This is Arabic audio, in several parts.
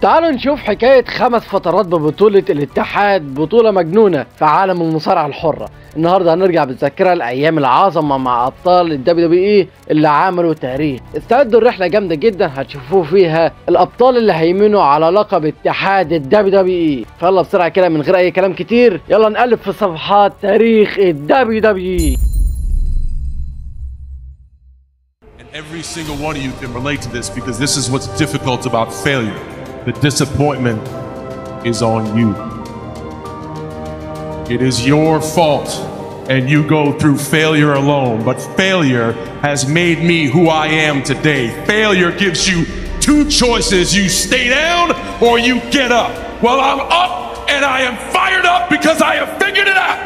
تعالوا نشوف حكاية 5 فترات ببطولة الاتحاد، بطولة مجنونة في عالم المصارعة الحرة. النهارده هنرجع بالذاكرة لأيام العظمة مع أبطال ال WWE اللي عملوا تاريخ. استعدوا الرحلة جامدة جدا هتشوفوا فيها الأبطال اللي هيمنوا على لقب اتحاد ال WWE. فيلا بسرعة كده من غير أي كلام كتير، يلا نقلب في صفحات تاريخ ال WWE. Every single one of you can relate to this because this is what's difficult about failure. The disappointment is on you. It is your fault and you go through failure alone, but failure has made me who I am today. Failure gives you 2 choices. You stay down or you get up. Well, I'm up and I am fired up because I have figured it out.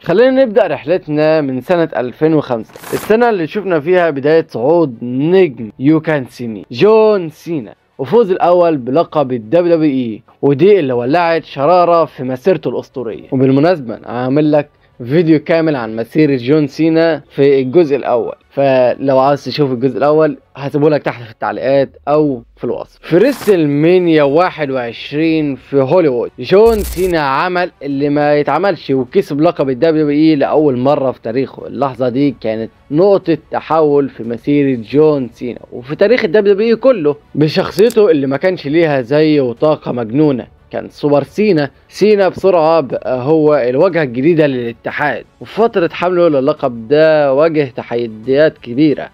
خلينا نبدأ رحلتنا من سنة 2005، السنة اللي شفنا فيها بداية صعود نجم يو كان سي مي جون سينا وفوز الأول بلقب ال WWE، ودي اللي ولعت شرارة في مسيرته الأسطورية. وبالمناسبة عامل لك فيديو كامل عن مسيرة جون سينا في الجزء الأول، فلو عاوز تشوف الجزء الأول هسيبهولك تحت في التعليقات أو في الوصف. في ريسل مانيا 21 في هوليوود، جون سينا عمل اللي ما يتعملش وكسب لقب ال WWE لأول مرة في تاريخه. اللحظة دي كانت نقطة تحول في مسيرة جون سينا وفي تاريخ ال WWE كله، بشخصيته اللي ما كانش ليها زي وطاقة مجنونة. كان سوبر سينا بسرعة بقى هو الواجهة الجديدة للاتحاد، وفي فترة حمله للقب ده واجه تحديات كبيرة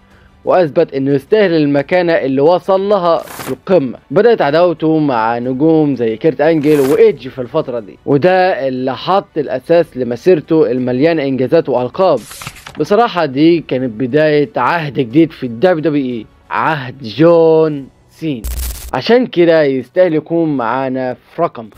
واثبت انه يستاهل المكانة اللي وصل لها في القمة. بدأت عداوته مع نجوم زي كيرت انجل وايدج في الفترة دي، وده اللي حط الاساس لمسيرته المليانة انجازات والقاب. بصراحة دي كانت بداية عهد جديد في ال WWE، عهد جون سينا، عشان كده يستاهل يكون معانا في رقم.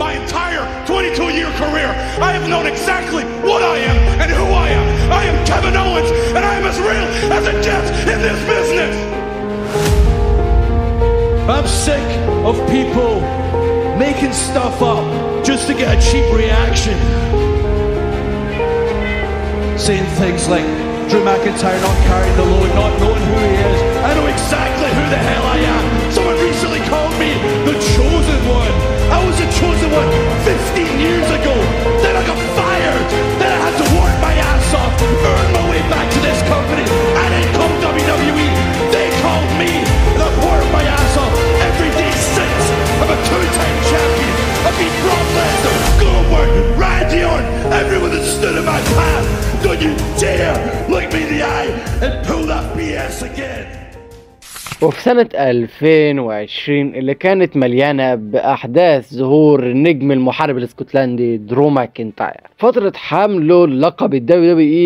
My entire 22-year career, I have known exactly what I am and who I am. I am Kevin Owens, and I am as real as it gets in this business. I'm sick of people making stuff up just to get a cheap reaction. Saying things like Drew McIntyre not carrying the load, not knowing who he is. I know exactly who the hell I am. Someone recently called me the Chosen One. I was the Chosen One 15 years ago. Then I got fired. Then I had to work my ass off, earn my way back to this company. I didn't call WWE. They called me. And I've worked my ass off every day since. I'm a 2-time champion. I beat Brock Lesnar, Goldberg, Randy Orton, everyone that stood in my path. Don't you dare look me in the eye and pull that BS again. وفي سنة 2020 اللي كانت مليانة بأحداث ظهور النجم المحارب الاسكتلندي درو ماكنتاير، فترة حمله لقب ال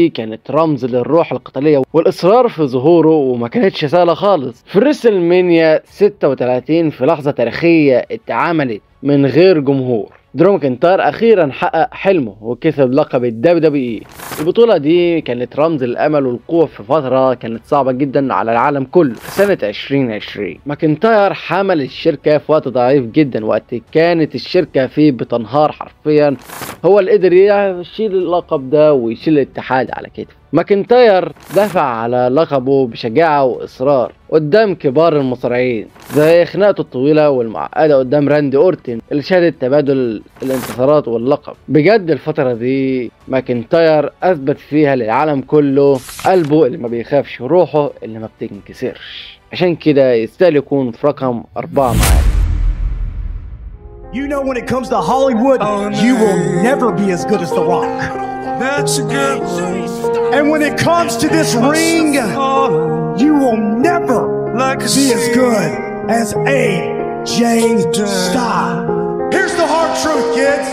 WWE كانت رمز للروح القتالية والإصرار في ظهوره، وما كانتش سهلة خالص. في ريسل مانيا 36 في لحظة تاريخية اتعملت من غير جمهور، درو ماكنتاير اخيرا حقق حلمه وكسب لقب ال WWE. البطولة دي كانت رمز الامل والقوة في فترة كانت صعبة جدا على العالم كله. في سنة 2020 ماكنتاير حمل الشركة في وقت ضعيف جدا، وقت كانت الشركة فيه بتنهار حرفيا، هو اللي قدر يشيل اللقب ده ويشيل الاتحاد على كتفه. ماكنتاير دافع على لقبه بشجاعة وإصرار قدام كبار المصارعين، زي خناقته الطويلة والمعقدة قدام راندي أورتن اللي شهدت تبادل الانتصارات واللقب. بجد الفترة دي ماكنتاير أثبت فيها للعالم كله قلبه اللي ما بيخافش وروحه اللي ما بتنكسرش، عشان كده يستاهل يكون في رقم 4 معانا. You know, when it comes to Hollywood, you will never be as good as The Rock. That's a good one. And when it comes to this ring, you will never be as good as AJ Styles. Here's the hard truth, kids.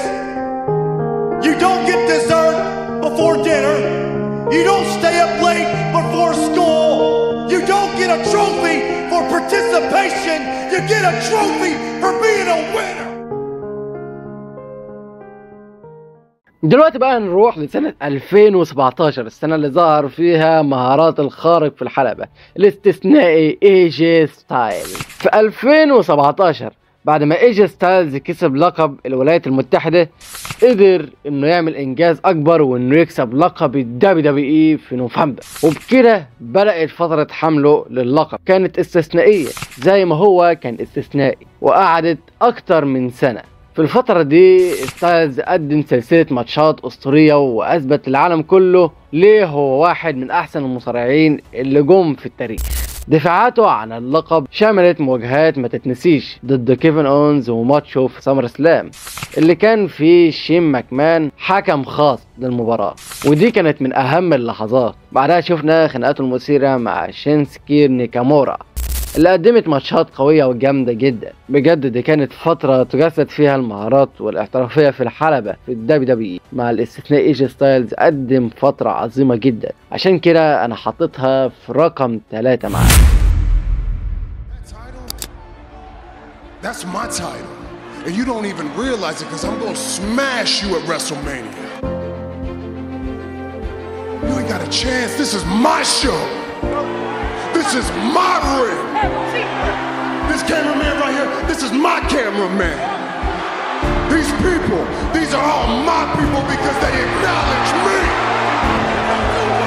You don't get dessert before dinner. You don't stay up late before school. You don't get a trophy for participation. You get a trophy for being a winner. دلوقتي بقى نروح لسنة 2017، السنة اللي ظهر فيها مهارات الخارق في الحلبة الاستثنائي AJ ستايل. في 2017 بعد ما ايجي ستايلز كسب لقب الولايات المتحدة، قدر انه يعمل انجاز اكبر وانه يكسب لقب الدبليو دبليو اي في نوفمبر. وبكده بدأت فترة حمله للقب كانت استثنائية زي ما هو كان استثنائي، وقعدت اكتر من سنة. في الفترة دي ستايلز قدم سلسلة ماتشات اسطورية واثبت للعالم كله ليه هو واحد من احسن المصارعين اللي جم في التاريخ. دفاعاته عن اللقب شملت مواجهات ما تتنسيش ضد كيفن اونز وماتشو في سمر سلام اللي كان فيه شين ماكمان حكم خاص للمباراة، ودي كانت من اهم اللحظات. بعدها شفنا خناقاته المثيرة مع شينسكي نيكامورا اللي قدمت ماتشات قوية وجامدة جدا. بجد دي كانت فترة تجسد فيها المهارات والاحترافية في الحلبة في الدبليو دبليو اي. مع الاستثناء ايجي ستايلز قدم فترة عظيمة جدا، عشان كده انا حطيتها في رقم 3 معانا. That's my title, and you don't even realize it because I'm gonna smash you at WrestleMania. You ain't got a chance. This is my show. This is my ring. This cameraman right here, this is my cameraman. These people, these are all my people because they acknowledge me.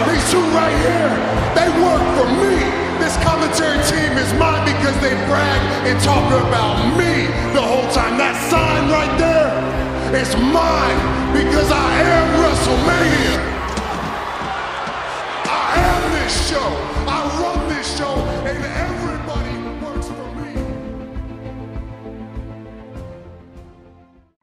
These two right here, they work for me. This commentary team is mine because they brag and talk about me the whole time. That sign right there is mine because I am WrestleMania. I am this show. I run this show and everybody works for me.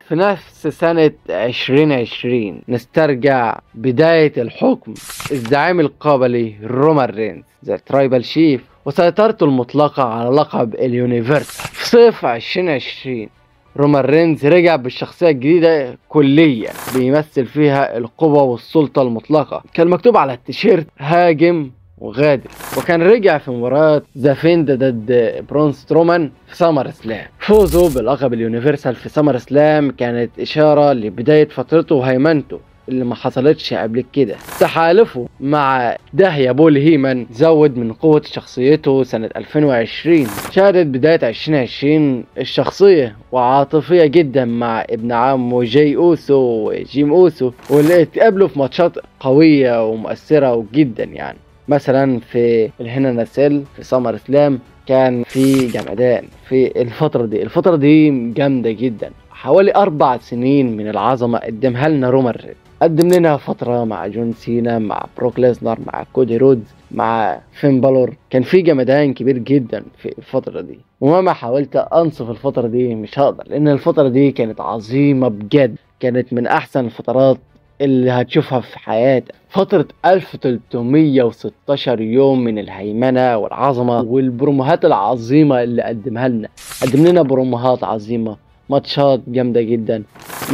في نفس سنة 2020 نسترجع بداية الحكم الزعيم القبلي رومان رينز ذا ترايبال شيف وسيطرته المطلقة على لقب اليونيفرسال. في صيف 2020 رومان رينز رجع بالشخصية الجديدة كليا بيمثل فيها القوة والسلطة المطلقة. كان مكتوب على التيشيرت هاجم وغادر، وكان رجع في مباراة ذا فيند ضد برون سترومان في سمر سلام. فوزه بلقب اليونيفرسال في سمر سلام كانت إشارة لبداية فترته وهيمنته اللي ما حصلتش قبل كده. تحالفه مع داهية بول هيمان زود من قوة شخصيته سنة 2020. شهدت بداية 2020 الشخصية وعاطفية جدا مع ابن عمه جاي أوسو وجيم أوسو، واللي اتقابلوا في ماتشات قوية ومؤثرة جدا. يعني مثلا في الهنا ناسيل في سمر سلام كان في جمدان في الفترة دي جامدة جدا. حوالي 4 سنين من العظمة قدمها لنا رومان رينز. قدم لنا فترة مع جون سينا، مع بروك ليزنر، مع كودي رودز، مع فين بالور. كان في جمدان كبير جدا في الفترة دي، ومهما حاولت انصف الفترة دي مش هقدر، لان الفترة دي كانت عظيمة بجد. كانت من احسن الفترات اللي هتشوفها في حياتك. فترة 1316 يوم من الهيمنة والعظمة والبروموهات العظيمة اللي قدمها لنا. قدم لنا بروموهات عظيمة، ماتشات جامدة جدا،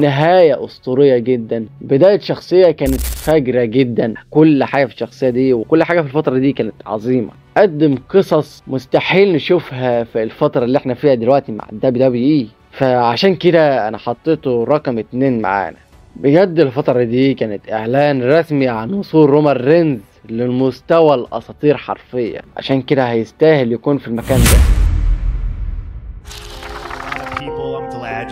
نهاية أسطورية جدا، بداية شخصية كانت فجرة جدا. كل حاجة في الشخصية دي وكل حاجة في الفترة دي كانت عظيمة. قدم قصص مستحيل نشوفها في الفترة اللي احنا فيها دلوقتي مع الدبليو دبليو اي، فعشان كده انا حطيته رقم 2 معانا. بجد الفترة دي كانت اعلان رسمي عن وصول رومان رينز للمستوى الاساطير حرفيا، عشان كده هيستاهل يكون في المكان ده.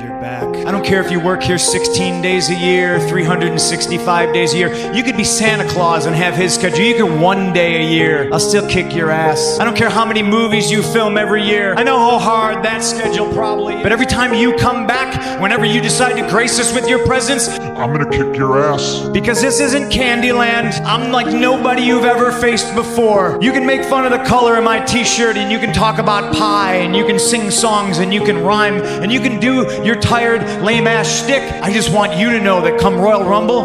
You're back. I don't care if you work here 16 days a year, 365 days a year. You could be Santa Claus and have his schedule. You could 1 day a year. I'll still kick your ass. I don't care how many movies you film every year. I know how hard that schedule probably is. But every time you come back, whenever you decide to grace us with your presence, I'm gonna kick your ass. Because this isn't Candyland. I'm like nobody you've ever faced before. You can make fun of the color of my t-shirt, and you can talk about pie, and you can sing songs, and you can rhyme, and you can do your tired, lame-ass shtick. I just want you to know that come Royal Rumble,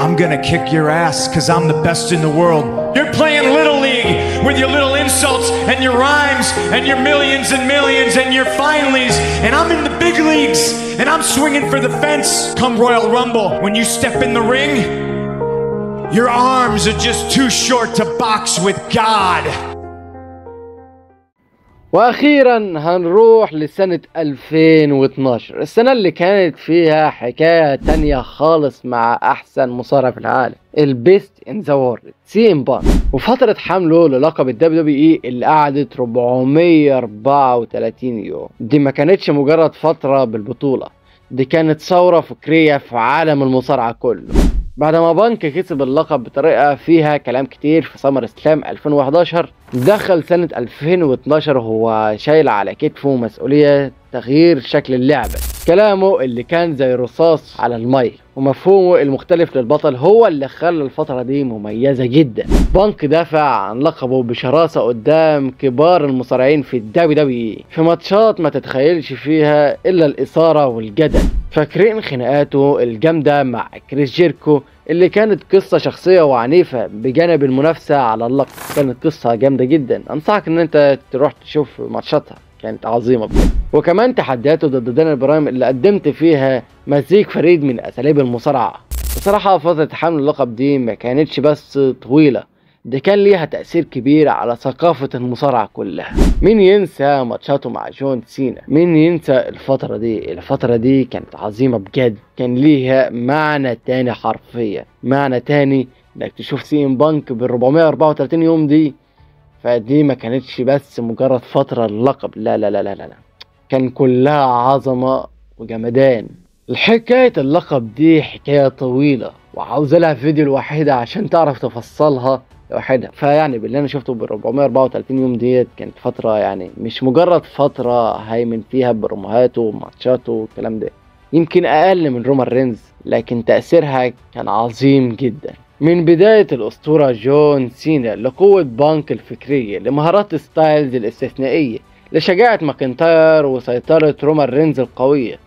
I'm gonna kick your ass because I'm the best in the world. You're playing Little League with your little insults and your rhymes and your millions and millions and your finallys, and I'm in the big leagues and I'm swinging for the fence. Come Royal Rumble, when you step in the ring, your arms are just too short to box with God. واخيرا هنروح لسنة 2012، السنة اللي كانت فيها حكاية تانية خالص مع احسن مصارع في العالم، البيست ان ذا وورلد سي ام بانك، وفترة حمله للقب الدبليو دبليو اي اللي قعدت 434 يوم. دي ما كانتش مجرد فترة بالبطولة، دي كانت ثورة فكرية في عالم المصارعة كله. بعد ما بانك كسب اللقب بطريقة فيها كلام كتير في سمر سلام 2011، دخل سنة 2012 هو شايل على كتفه مسؤولية تغيير شكل اللعبة. كلامه اللي كان زي رصاص على المايك ومفهومه المختلف للبطل هو اللي خلى الفترة دي مميزة جدا. بانك دافع عن لقبه بشراسة قدام كبار المصارعين في الدبليو دبليو في ماتشات ما تتخيلش فيها إلا الإثارة والجدل. فاكرين خناقاته الجامدة مع كريس جيركو اللي كانت قصة شخصية وعنيفة بجانب المنافسة على اللقب، كانت قصة جامدة جدا، أنصحك إن أنت تروح تشوف ماتشاتها، كانت عظيمة بجد. وكمان تحدياته ضد دانيال براين اللي قدمت فيها مزيج فريد من أساليب المصارعة. بصراحة فترة حمل اللقب دي ما كانتش بس طويلة، ده كان ليها تأثير كبير على ثقافة المصارعة كلها. مين ينسى ماتشاته مع جون سينا؟ مين ينسى الفترة دي؟ الفترة دي كانت عظيمة بجد، كان ليها معنى تاني، حرفيا معنى تاني انك تشوف سي ام بانك بال 434 يوم دي. فدي ما كانتش بس مجرد فترة اللقب، لا لا لا لا لا، كان كلها عظمة وجمدان. الحكاية اللقب دي حكاية طويلة وعاوز لها فيديو لوحدها عشان تعرف تفصلها لوحدها. فيعني باللي انا شفته بال 434 يوم ديت كانت فترة يعني مش مجرد فترة هيمن فيها بروموهاته وماتشاته والكلام ده، يمكن اقل من رومان رينز، لكن تأثيرها كان عظيم جدا. من بداية الأسطورة جون سينا لقوة بانك الفكرية لمهارات ستايلز الاستثنائية لشجاعة ماكنتاير وسيطرة رومان رينز القوية.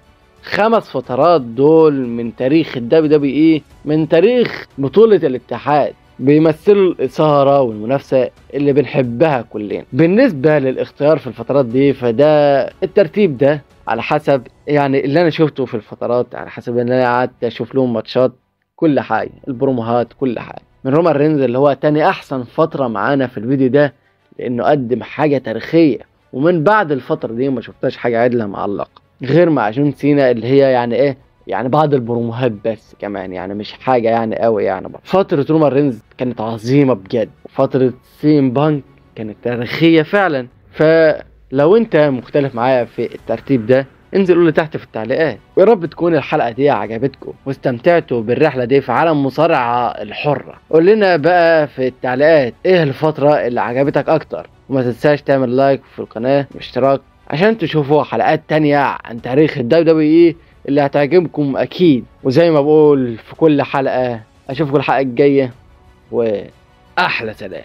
5 فترات دول من تاريخ الدبليو دبليو اي، من تاريخ بطولة الاتحاد، بيمثلوا الإثارة والمنافسة اللي بنحبها كلنا. بالنسبة للاختيار في الفترات دي، فده الترتيب ده على حسب يعني اللي أنا شفته في الفترات، على حسب ان أنا قعدت أشوف لهم ماتشات، كل حاجة، البروموهات، كل حاجة. من رومان رينز اللي هو تاني أحسن فترة معانا في الفيديو ده لأنه قدم حاجة تاريخية، ومن بعد الفترة دي ما شفتاش حاجة عدلة مع اللقب غير مع جون سينا اللي هي يعني ايه، يعني بعض البروموهات بس كمان، يعني مش حاجة يعني قوي يعني. فترة رومان رينز كانت عظيمة بجد، وفترة سي ام بانك كانت تاريخية فعلا. فلو انت مختلف معايا في الترتيب ده انزل قول لي تحت في التعليقات. ويا رب تكون الحلقة دي عجبتكم واستمتعتوا بالرحلة دي في عالم مصارعة الحرة. قول لنا بقى في التعليقات ايه الفترة اللي عجبتك اكتر، وما تنساش تعمل لايك في القناة واشتراك عشان تشوفوا حلقات تانية عن تاريخ الدبليو دبليو اي اللي هتعجبكم اكيد. وزي ما بقول في كل حلقة اشوفكم الحلقة الجاية، واحلى سلام.